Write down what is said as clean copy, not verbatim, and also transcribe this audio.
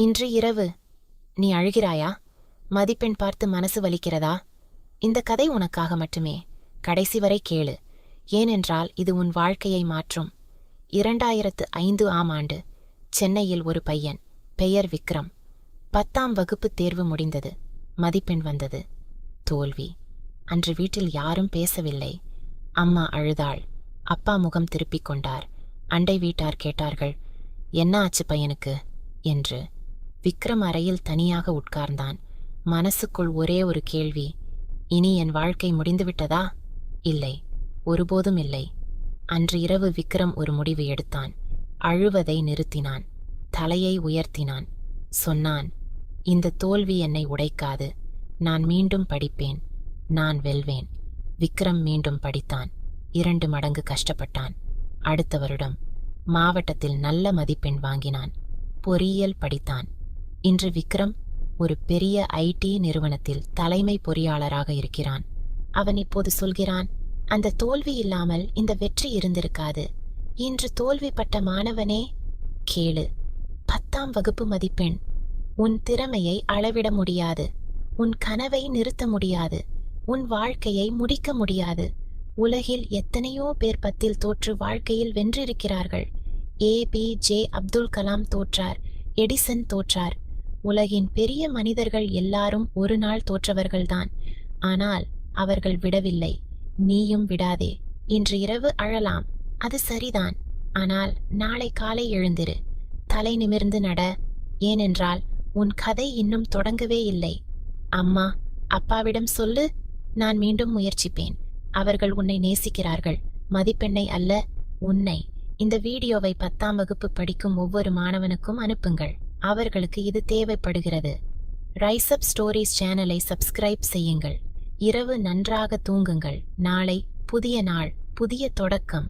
இன்று இரவு நீ அழுகிறாயா? மதிப்பெண் பார்த்து மனசு வலிக்கிறதா? இந்த கதை உனக்காக மட்டுமே. கடைசி வரை கேளு. ஏனென்றால் இது உன் வாழ்க்கையை மாற்றும். 2005 ஆம் ஆண்டு சென்னையில் ஒரு பையன், பெயர் விக்ரம். 10ஆம் வகுப்பு தேர்வு முடிந்தது. மதிப்பெண் வந்தது. தோல்வி. அன்று வீட்டில் யாரும் பேசவில்லை. அம்மா அழுதாள். அப்பா முகம் திருப்பிக் கொண்டார். அண்டை வீட்டார் கேட்டார்கள், என்ன ஆச்சு பையனுக்கு என்று. விக்ரம் அறையில் தனியாக உட்கார்ந்தான். மனசுக்குள் ஒரே ஒரு கேள்வி, இனி என் வாழ்க்கை முடிந்துவிட்டதா? இல்லை, ஒருபோதும் இல்லை. அன்று இரவு விக்ரம் ஒரு முடிவு எடுத்தான். அழுவதை நிறுத்தினான். தலையை உயர்த்தினான். சொன்னான், இந்த தோல்வி என்னை உடைக்காது. நான் மீண்டும் படிப்பேன். நான் வெல்வேன். விக்ரம் மீண்டும் படித்தான். 2 மடங்கு கஷ்டப்பட்டான். அடுத்த வருடம் மாவட்டத்தில் நல்ல மதிப்பெண் வாங்கினான். பொறியியல் படித்தான். இன்று விக்ரம் ஒரு பெரிய ஐடி நிறுவனத்தில் தலைமை பொறியாளராக இருக்கிறான். அவன் இப்போது சொல்கிறான், அந்த தோல்வி இல்லாமல் இந்த வெற்றி இருந்திருக்காது. இன்று தோல்விப்பட்ட மாணவனே, கேளு. 10ஆம் வகுப்பு மதிப்பெண் உன் திறமையை அளவிட முடியாது. உன் கனவை நிறுத்த முடியாது. உன் வாழ்க்கையை முடிக்க முடியாது. உலகில் எத்தனையோ பேர் 10இல் தோற்று வாழ்க்கையில் வென்றிருக்கிறார்கள். APJ அப்துல் கலாம் தோற்றார். எடிசன் தோற்றார். உலகின் பெரிய மனிதர்கள் எல்லாரும் ஒரு நாள் தோற்றவர்கள்தான். ஆனால் அவர்கள் விடவில்லை. நீயும் விடாதே. இன்று இரவு அழலாம், அது சரிதான். ஆனால் நாளை காலை எழுந்திரு. தலை நிமிர்ந்து நட. ஏனென்றால் உன் கதை இன்னும் தொடங்கவே இல்லை. அம்மா அப்பாவிடம் சொல்லு, நான் மீண்டும் முயற்சிப்பேன். அவர்கள் உன்னை நேசிக்கிறார்கள். மதிப்பெண்ணை அல்ல, உன்னை. இந்த வீடியோவை 10ஆம் வகுப்பு படிக்கும் ஒவ்வொரு மாணவனுக்கும் அனுப்புங்கள். அவர்களுக்கு இது தேவைப்படுகிறது. ரைஸ் அப் ஸ்டோரிஸ் சேனலை சப்ஸ்கிரைப் செய்யுங்கள். இரவு நன்றாக தூங்குங்கள். நாளை புதிய நாள், புதிய தொடக்கம்.